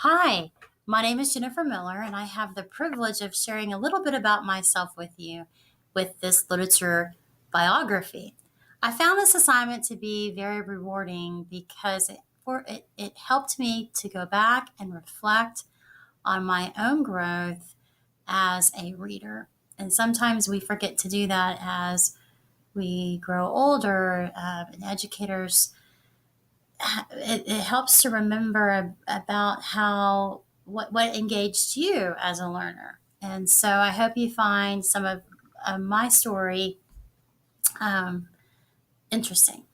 Hi, my name is Jennifer Miller, and I have the privilege of sharing a little bit about myself with you with this literature biography. I found this assignment to be very rewarding because it helped me to go back and reflect on my own growth as a reader. And sometimes we forget to do that as we grow older, and educators it helps to remember about how what engaged you as a learner. And so I hope you find some of my story um, interesting.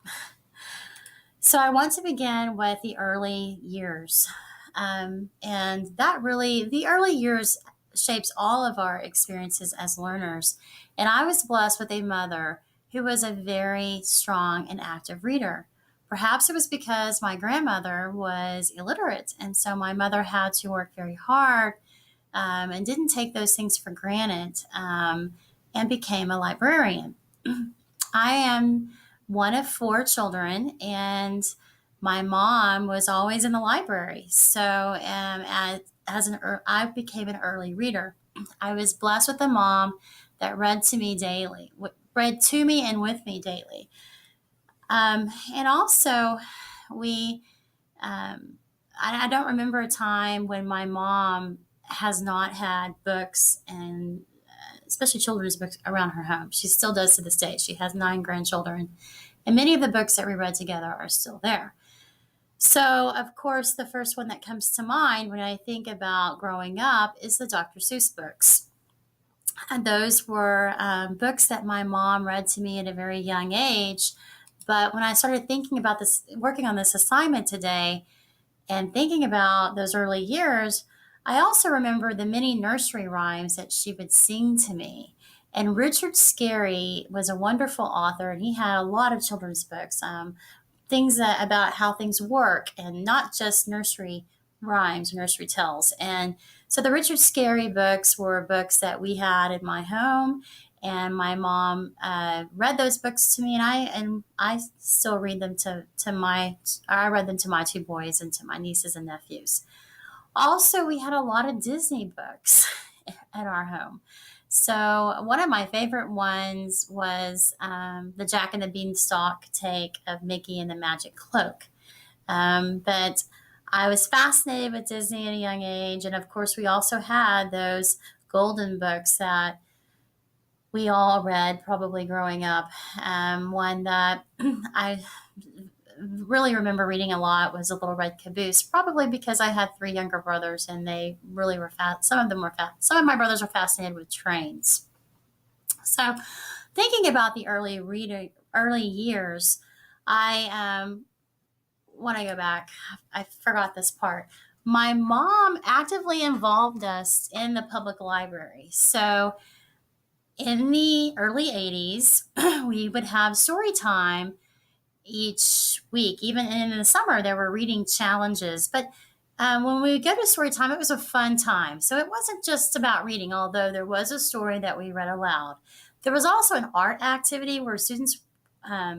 So I want to begin with the early years. And that really, the early years shapes all of our experiences as learners. And I was blessed with a mother who was a very strong and active reader. Perhaps it was because my grandmother was illiterate. And so my mother had to work very hard and didn't take those things for granted and became a librarian. I am one of four children, and my mom was always in the library. So, I became an early reader. I was blessed with a mom that read to me daily, read to me and with me daily. And also, we, I don't remember a time when my mom has not had books and especially children's books around her home. She still does to this day. She has 9 grandchildren, and many of the books that we read together are still there. So, of course, the first one that comes to mind when I think about growing up is the Dr. Seuss books. And those were books that my mom read to me at a very young age. But when I started thinking about this, working on this assignment today, and thinking about those early years, I also remember the many nursery rhymes that she would sing to me. And Richard Scarry was a wonderful author, and he had a lot of children's books, things about how things work, and not just nursery rhymes, nursery tales. And so the Richard Scarry books were books that we had in my home, and my mom read those books to me, and I still read them to my I read them to my 2 boys and to my nieces and nephews. Also, we had a lot of Disney books at our home. So one of my favorite ones was the Jack and the Beanstalk take of Mickey and the Magic Cloak. But I was fascinated with Disney at a young age, and of course, we also had those golden books that we all read probably growing up. One that I really remember reading a lot was A Little Red Caboose, probably because I had 3 younger brothers and they really were fat. Some of them were fat. Some of my brothers were fascinated with trains. So, thinking about the early years, I want to go back. I forgot this part. My mom actively involved us in the public library. So, in the early 80s, we would have story time each week. Even in the summer, there were reading challenges. But when we would go to story time, it was a fun time. So it wasn't just about reading, although there was a story that we read aloud. There was also an art activity where students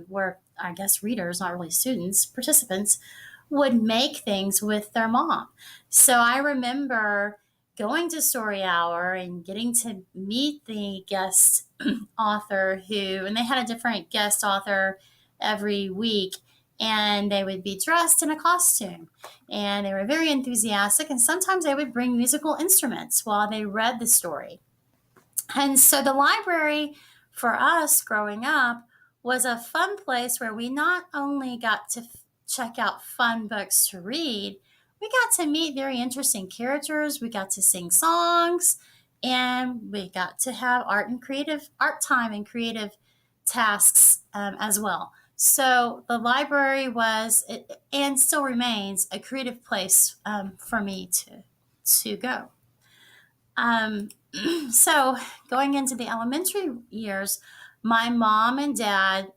were, I guess, readers, not really students, participants, would make things with their mom. So I remember going to story hour and getting to meet the guest author and they had a different guest author every week, and they would be dressed in a costume, and they were very enthusiastic, and sometimes they would bring musical instruments while they read the story. And so the library for us growing up was a fun place where we not only got to check out fun books to read, we got to meet very interesting characters, we got to sing songs, and we got to have art time and creative tasks as well. So the library was and still remains a creative place for me to go. Um, so going into the elementary years, my mom and dad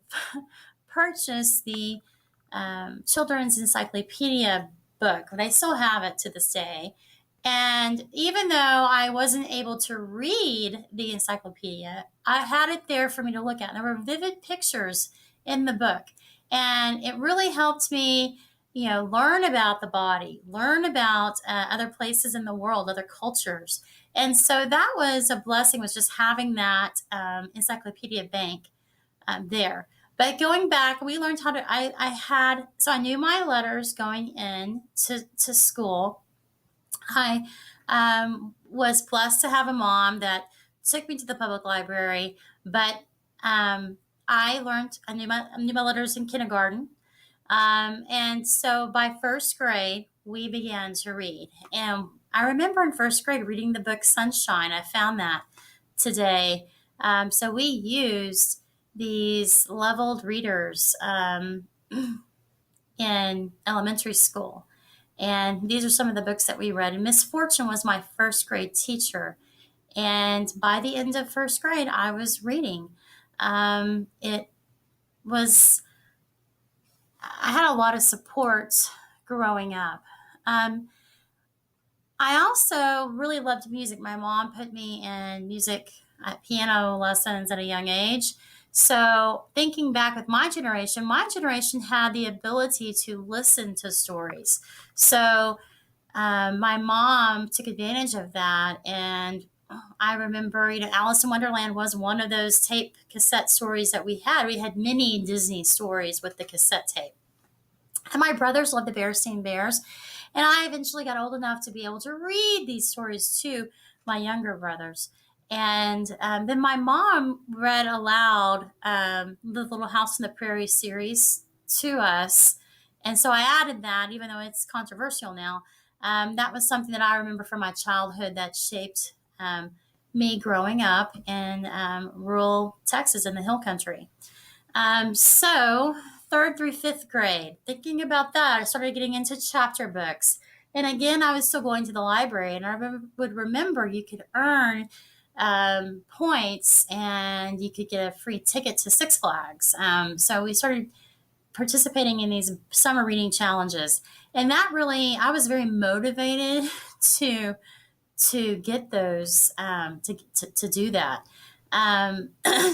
purchased the children's encyclopedia book. They still have it to this day. And even though I wasn't able to read the encyclopedia, I had it there for me to look at. There were vivid pictures in the book. And it really helped me learn about the body, learn about other places in the world, other cultures. And so that was a blessing, was just having that encyclopedia bank there. But going back, we learned how to, so I knew my letters going in to school. I was blessed to have a mom that took me to the public library, but I knew my letters in kindergarten. And so by first grade, we began to read. And I remember in first grade reading the book Sunshine. I found that today. So we used these leveled readers in elementary school. And these are some of the books that we read. And Miss Fortune was my first grade teacher. And by the end of first grade, I was reading. It was I had a lot of support growing up. Um, I also really loved music. My mom put me in piano lessons at a young age. So, thinking back with my generation had the ability to listen to stories. So, my mom took advantage of that. And I remember, Alice in Wonderland was one of those tape cassette stories that we had. We had many Disney stories with the cassette tape. And my brothers loved the Bearstein Bears. And I eventually got old enough to be able to read these stories to my younger brothers. And then my mom read aloud the Little House on the Prairie series to us. And so I added that, even though it's controversial now. That was something that I remember from my childhood that shaped me growing up in rural Texas in the hill country. So third through fifth grade, thinking about that, I started getting into chapter books. And again, I was still going to the library, and would remember you could earn points and you could get a free ticket to Six Flags. So we started participating in these summer reading challenges. And that really, I was very motivated to get those, to do that.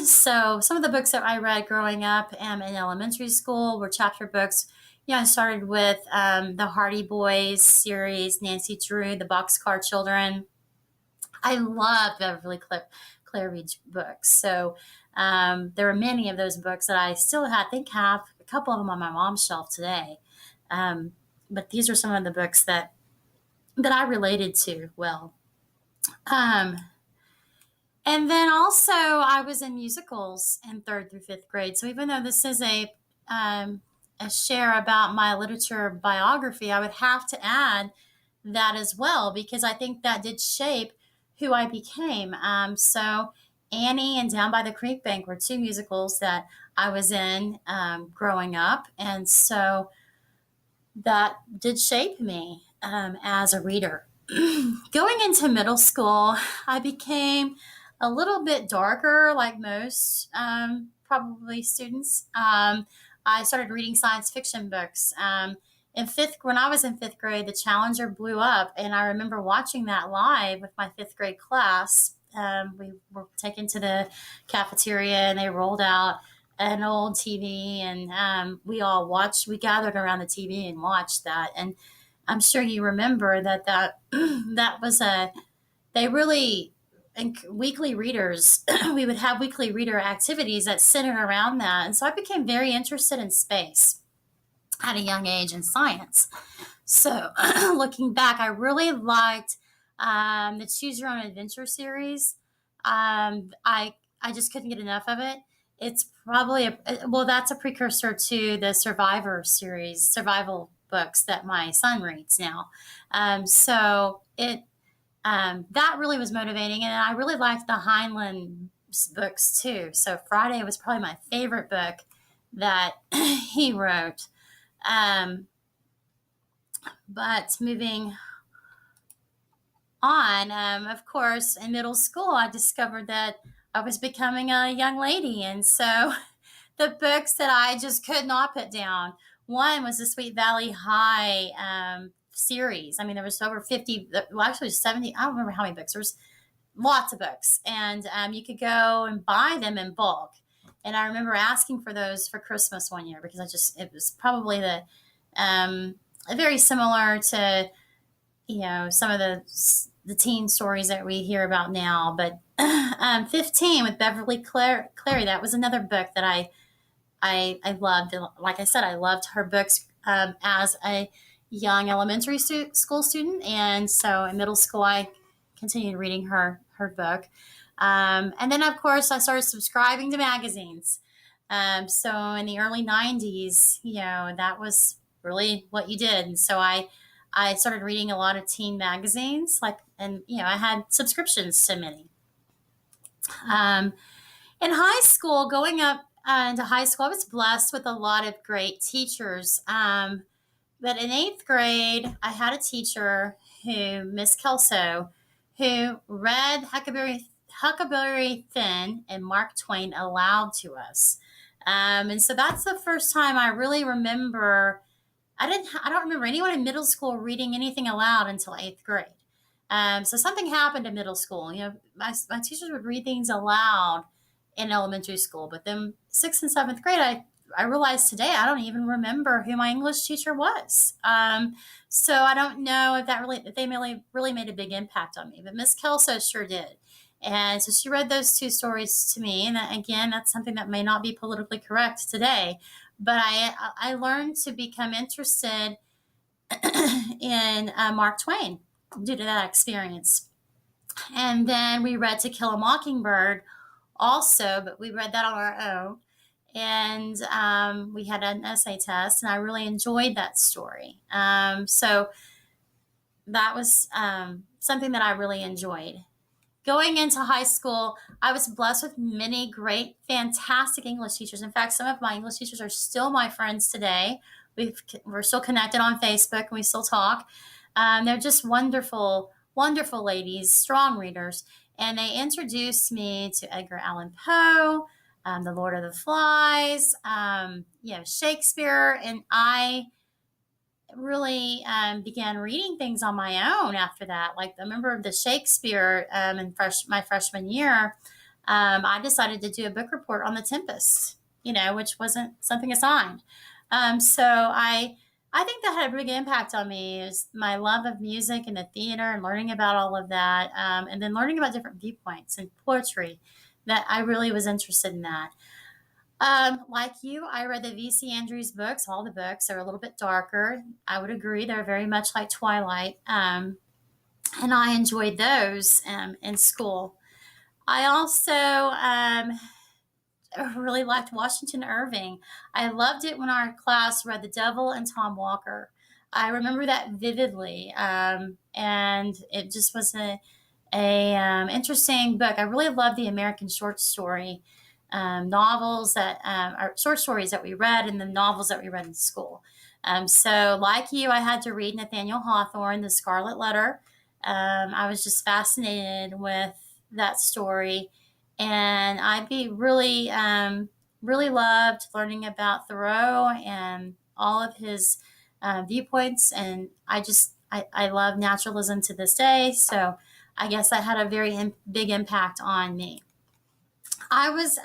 So some of the books that I read growing up in elementary school were chapter books. I started with the Hardy Boys series, Nancy Drew, the Boxcar Children. I love Beverly Claridge books. So there are many of those books that I still have a couple of them on my mom's shelf today. But these are some of the books that I related to well. And then also, I was in musicals in third through fifth grade. So even though this is a share about my literature biography, I would have to add that as well, because I think that did shape who I became. So Annie and Down by the Creek Bank were two musicals that I was in growing up. And so that did shape me as a reader. Going into middle school, I became a little bit darker, like most probably students. I started reading science fiction books. When I was in fifth grade, the Challenger blew up, and I remember watching that live with my fifth grade class. We were taken to the cafeteria, and they rolled out an old TV, and we gathered around the TV and watched that. And I'm sure you remember that that was they really, and weekly readers, we would have weekly reader activities that centered around that. And so I became very interested in space at a young age in science. So looking back, I really liked the Choose Your Own Adventure series. I just couldn't get enough of it. It's probably that's a precursor to the survival books that my son reads now. So that really was motivating, and I really liked the Heinlein books too. So Friday was probably my favorite book that he wrote. But moving on, of course, in middle school, I discovered that I was becoming a young lady. And so the books that I just could not put down, one was the Sweet Valley High series. I mean, there was over 50, well, actually 70, I don't remember how many books. There was lots of books. And you could go and buy them in bulk. And I remember asking for those for Christmas one year because it was probably very similar to some of the teen stories that we hear about now. But 15 with Beverly Clary, that was another book that I loved. Like I said, I loved her books as a young elementary school student, and so in middle school I continued reading her book. And then of course I started subscribing to magazines. So in the early 90s, that was really what you did. And so I started reading a lot of teen magazines, and I had subscriptions to many. Um, in high school, going up into high school, I was blessed with a lot of great teachers. But in eighth grade, I had a teacher Miss Kelso, who read Huckleberry Finn and Mark Twain aloud to us. And so that's the first time I really remember. I don't remember anyone in middle school reading anything aloud until eighth grade. So something happened in middle school. My teachers would read things aloud in elementary school, but then sixth and seventh grade, I realized today I don't even remember who my English teacher was. So I don't know if they really made a big impact on me, but Miss Kelso sure did. And so she read those two stories to me, and again, that's something that may not be politically correct today, but I learned to become interested in Mark Twain due to that experience. And then we read To Kill a Mockingbird also, but we read that on our own. And we had an essay test, and I really enjoyed that story. So that was something that I really enjoyed. Going into high school, I was blessed with many great, fantastic English teachers. In fact, some of my English teachers are still my friends today. We're still connected on Facebook, and we still talk. They're just wonderful, wonderful ladies, strong readers. And they introduced me to Edgar Allan Poe, The Lord of the Flies, Shakespeare. And I really began reading things on my own after that. Like I remember the Shakespeare in my freshman year, I decided to do a book report on The Tempest, which wasn't something assigned. So I think that had a big impact on me is my love of music and the theater and learning about all of that, and then learning about different viewpoints and poetry. That I really was interested in that. Like you, I read the V.C. Andrews books. All the books are a little bit darker. I would agree. They're very much like Twilight. And I enjoyed those in school. I also really liked Washington Irving. I loved it when our class read The Devil and Tom Walker. I remember that vividly. And it just was a interesting book. I really love the American short story novels that are short stories that we read and the novels that we read in school. So, like you, I had to read Nathaniel Hawthorne, The Scarlet Letter. I was just fascinated with that story, and I'd be really loved learning about Thoreau and all of his viewpoints. And I love naturalism to this day. So I guess that had a very big impact on me. I was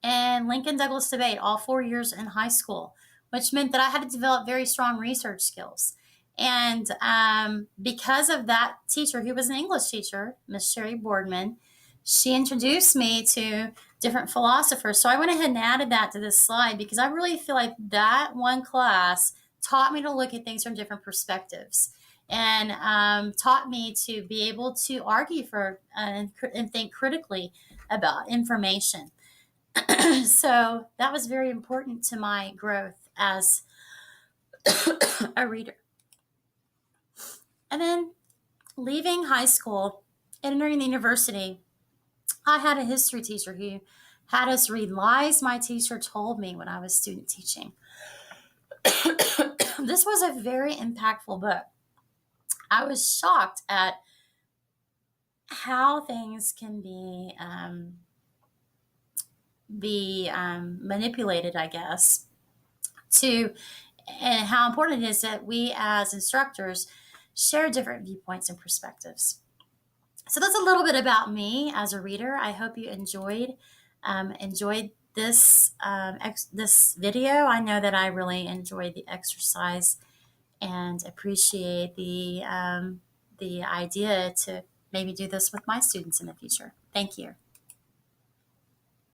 in Lincoln Douglas debate all 4 years in high school, which meant that I had to develop very strong research skills. And because of that teacher, who was an English teacher, Miss Sherry Boardman, she introduced me to different philosophers. So I went ahead and added that to this slide because I really feel like that one class taught me to look at things from different perspectives and taught me to be able to argue and think critically about information. So that was very important to my growth as a reader. And then leaving high school and entering the university, I had a history teacher who had us read lies my teacher told me when I was student teaching. This was a very impactful book. I was shocked at how things can be manipulated, I guess, and how important it is that we as instructors share different viewpoints and perspectives. So that's a little bit about me as a reader. I hope you enjoyed this video, I know that I really enjoyed the exercise and appreciate the idea to maybe do this with my students in the future. Thank you.